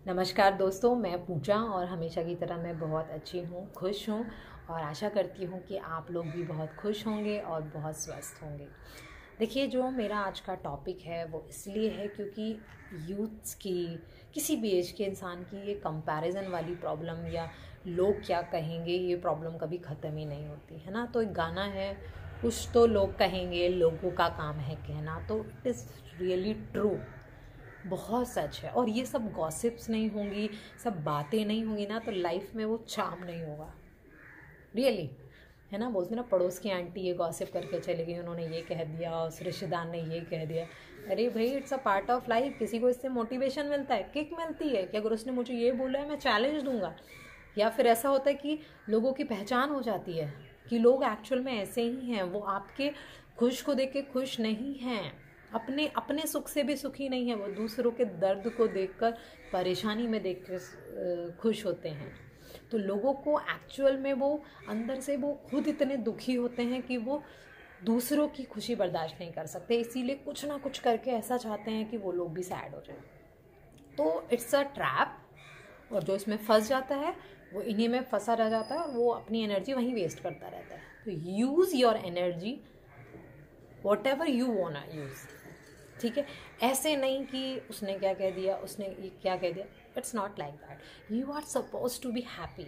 नमस्कार दोस्तों, मैं पूजा और हमेशा की तरह मैं बहुत अच्छी हूँ, खुश हूँ और आशा करती हूँ कि आप लोग भी बहुत खुश होंगे और बहुत स्वस्थ होंगे। देखिए, जो मेरा आज का टॉपिक है वो इसलिए है क्योंकि यूथ्स की, किसी भी एज के इंसान की ये कंपैरिजन वाली प्रॉब्लम या लोग क्या कहेंगे ये प्रॉब्लम कभी ख़त्म ही नहीं होती है ना। तो एक गाना है, कुछ तो लोग कहेंगे, लोगों का काम है कहना। तो इट इज़ रियली ट्रू, बहुत सच है। और ये सब गॉसिप्स नहीं होंगी, सब बातें नहीं होंगी ना, तो लाइफ में वो चार्म नहीं होगा। रियली, है ना। बोलते ना, पड़ोस की आंटी ये गॉसिप करके चली गई, उन्होंने ये कह दिया, उस रिश्तेदार ने ये कह दिया। अरे भाई, it's a part of life. किसी को इससे मोटिवेशन मिलता है, किक मिलती है कि अगर उसने मुझे ये बोला है मैं चैलेंज दूंगा। या फिर ऐसा होता है कि लोगों की पहचान हो जाती है कि लोग एक्चुअल में ऐसे ही हैं, वो आपके खुश को देख के खुश नहीं हैं, अपने अपने सुख से भी सुखी नहीं है, वो दूसरों के दर्द को देखकर, परेशानी में देख कर खुश होते हैं। तो लोगों को एक्चुअल में वो अंदर से वो खुद इतने दुखी होते हैं कि वो दूसरों की खुशी बर्दाश्त नहीं कर सकते, इसीलिए कुछ ना कुछ करके ऐसा चाहते हैं कि वो लोग भी सैड हो जाए। तो इट्स अ ट्रैप, और जो इसमें फंस जाता है वो इन्हीं में फंसा रह जाता है और वो अपनी एनर्जी वहीं वेस्ट करता रहता है। तो use your energy what ever you want use, ठीक है। ऐसे नहीं कि उसने क्या कह दिया, उसने ये क्या कह दिया। It's not like that. You are suppose to be happy.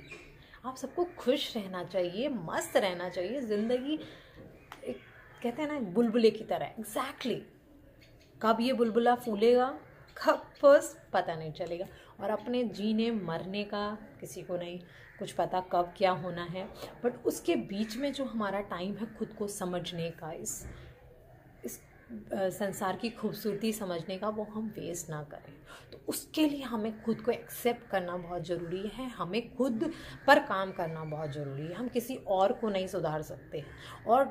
आप सबको खुश रहना चाहिए, मस्त रहना चाहिए। ज़िंदगी एक, कहते हैं ना, एक बुलबुले की तरह। एग्जैक्टली कब ये बुलबुला फूलेगा, कब फर्स्ट पता नहीं चलेगा। और अपने जीने मरने का किसी को नहीं कुछ पता कब क्या होना है। बट उसके बीच में जो हमारा टाइम है खुद को समझने का, इस संसार की खूबसूरती समझने का, वो हम वेस्ट ना करें। तो उसके लिए हमें खुद को एक्सेप्ट करना बहुत ज़रूरी है, हमें खुद पर काम करना बहुत ज़रूरी है। हम किसी और को नहीं सुधार सकते। और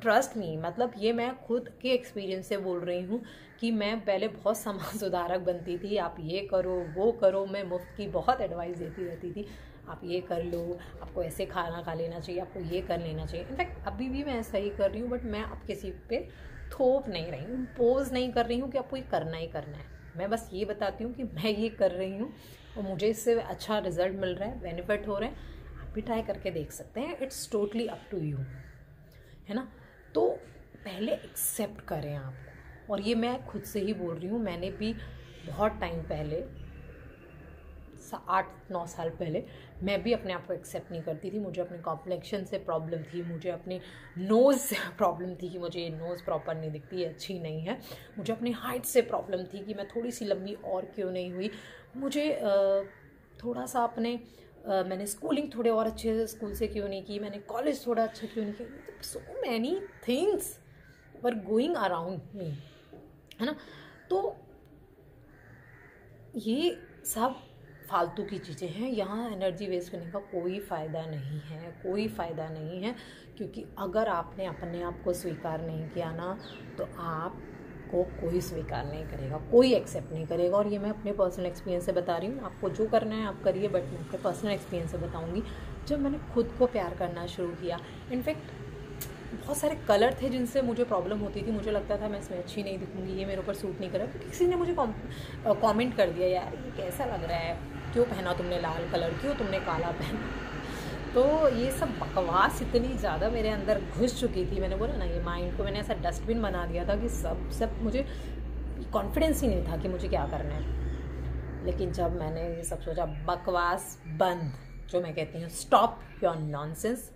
ट्रस्ट मी, मतलब ये मैं खुद के एक्सपीरियंस से बोल रही हूँ कि मैं पहले बहुत समाज सुधारक बनती थी। आप ये करो, वो करो, मैं मुफ्त की बहुत एडवाइस देती रहती थी। आप ये कर लो, आपको ऐसे खाना खा लेना चाहिए, आपको ये कर लेना चाहिए। इनफैक्ट अभी भी मैं ऐसा ही कर रही हूँ, बट मैं अब किसी पे थोप नहीं रही हूँ, इम्पोज नहीं कर रही हूँ कि आपको ये करना ही करना है। मैं बस ये बताती हूँ कि मैं ये कर रही हूँ और मुझे इससे अच्छा रिजल्ट मिल रहा है, बेनिफिट हो रहे हैं। आप भी ट्राई करके देख सकते हैं। It's totally up to you, है ना। तो पहले एक्सेप्ट करें आपको। और ये मैं खुद से ही बोल रही हूँ, मैंने भी बहुत टाइम पहले, 8-9 साल पहले, मैं भी अपने आप को एक्सेप्ट नहीं करती थी। मुझे अपने कॉम्प्लेक्शन से प्रॉब्लम थी, मुझे अपने नोज़ से प्रॉब्लम थी कि मुझे ये नोज़ प्रॉपर नहीं दिखती है, अच्छी नहीं है। मुझे अपनी हाइट से प्रॉब्लम थी कि मैं थोड़ी सी लंबी और क्यों नहीं हुई। मुझे थोड़ा सा अपने मैंने स्कूलिंग थोड़े और अच्छे स्कूल से क्यों नहीं की, मैंने कॉलेज थोड़ा अच्छा क्यों नहीं किया। So many things were going around me, है ना। तो ये सब फालतू की चीज़ें हैं, यहाँ एनर्जी वेस्ट करने का कोई फ़ायदा नहीं है, कोई फ़ायदा नहीं है। क्योंकि अगर आपने अपने आप को स्वीकार नहीं किया ना, तो आपको कोई स्वीकार नहीं करेगा, कोई एक्सेप्ट नहीं करेगा। और ये मैं अपने पर्सनल एक्सपीरियंस से बता रही हूँ। आपको जो करना है आप करिए, बट मैं अपने पर्सनल एक्सपीरियंस से बताऊँगी। जब मैंने खुद को प्यार करना शुरू किया, इनफैक्ट बहुत सारे कलर थे जिनसे मुझे प्रॉब्लम होती थी। मुझे लगता था मैं इसमें अच्छी नहीं दिखूंगी, ये मेरे ऊपर सूट नहीं कर रहा। तो किसी ने मुझे कमेंट कर दिया, यार ये कैसा लग रहा है, क्यों पहना तुमने लाल कलर, क्यों तुमने काला पहना। तो ये सब बकवास इतनी ज़्यादा मेरे अंदर घुस चुकी थी। मैंने बोला ना, ये माइंड को मैंने ऐसा डस्टबिन बना दिया था कि सब मुझे कॉन्फिडेंस ही नहीं था कि मुझे क्या करना है। लेकिन जब मैंने ये सब सोचा, बकवास बंद, जो मैं कहती हूँ स्टॉप योर नॉनसेंस,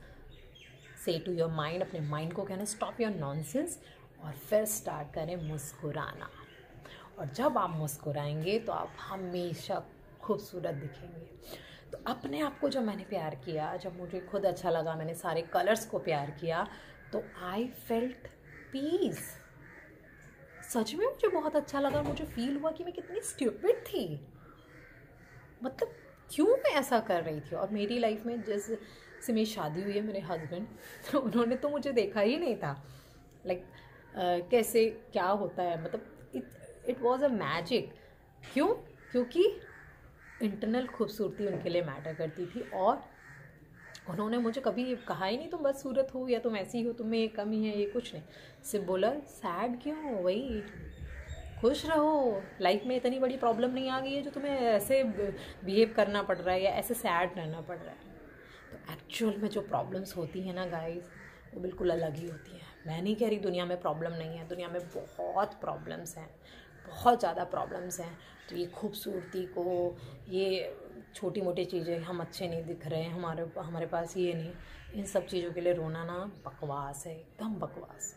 से टू योर माइंड, अपने माइंड को कहना स्टॉप योर नॉनसेंस, और फिर स्टार्ट करें मुस्कुराना। और जब आप मुस्कुराएंगे तो आप हमेशा खूबसूरत दिखेंगे। तो अपने आप को जब मैंने प्यार किया, जब मुझे खुद अच्छा लगा, मैंने सारे कलर्स को प्यार किया, तो आई फेल्ट पीस। सच में मुझे बहुत अच्छा लगा। मुझे फील हुआ कि मैं कितनी स्टूपिड थी, मतलब क्यों मैं ऐसा कर रही थी। और मेरी लाइफ में जिस से मेरी शादी हुई है, मेरे हस्बैंड, तो उन्होंने तो मुझे देखा ही नहीं था। लाइक कैसे क्या होता है, मतलब इट वॉज अ मैजिक। क्यों? क्योंकि इंटरनल खूबसूरती उनके लिए मैटर करती थी। और उन्होंने मुझे कभी कहा ही नहीं तुम बदसूरत हो या तुम ऐसी हो, तुम्हें ये कमी है, ये कुछ नहीं। सिर्फ बोला सैड क्यों हो, वही खुश रहो, लाइफ में इतनी बड़ी प्रॉब्लम नहीं आ गई है जो तुम्हें ऐसे बिहेव करना पड़ रहा है या ऐसे सैड रहना पड़ रहा है। तो एक्चुअल में जो प्रॉब्लम्स होती हैं ना गाइस, वो बिल्कुल अलग ही होती हैं। मैं नहीं कह रही दुनिया में प्रॉब्लम नहीं है, दुनिया में बहुत प्रॉब्लम्स हैं, बहुत ज़्यादा प्रॉब्लम्स हैं। तो ये खूबसूरती को, ये छोटी मोटी चीज़ें, हम अच्छे नहीं दिख रहे हैं, हमारे पास ये नहीं, इन सब चीज़ों के लिए रोना ना बकवास है, एकदम बकवास।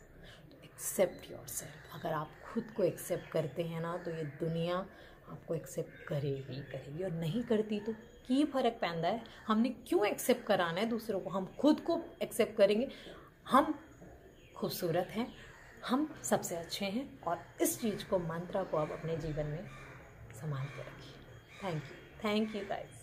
तो एक्सेप्ट योरसेल्फ। अगर आप खुद को एक्सेप्ट करते हैं ना, तो ये दुनिया आपको एक्सेप्ट करेगी। और नहीं करती तो की फ़र्क पैंदा है। हमने क्यों एक्सेप्ट कराना है दूसरों को? हम खुद को एक्सेप्ट करेंगे। हम खूबसूरत हैं, हम सबसे अच्छे हैं, और इस चीज़ को, मंत्र को आप अपने जीवन में संभाल के रखिए। Thank you guys.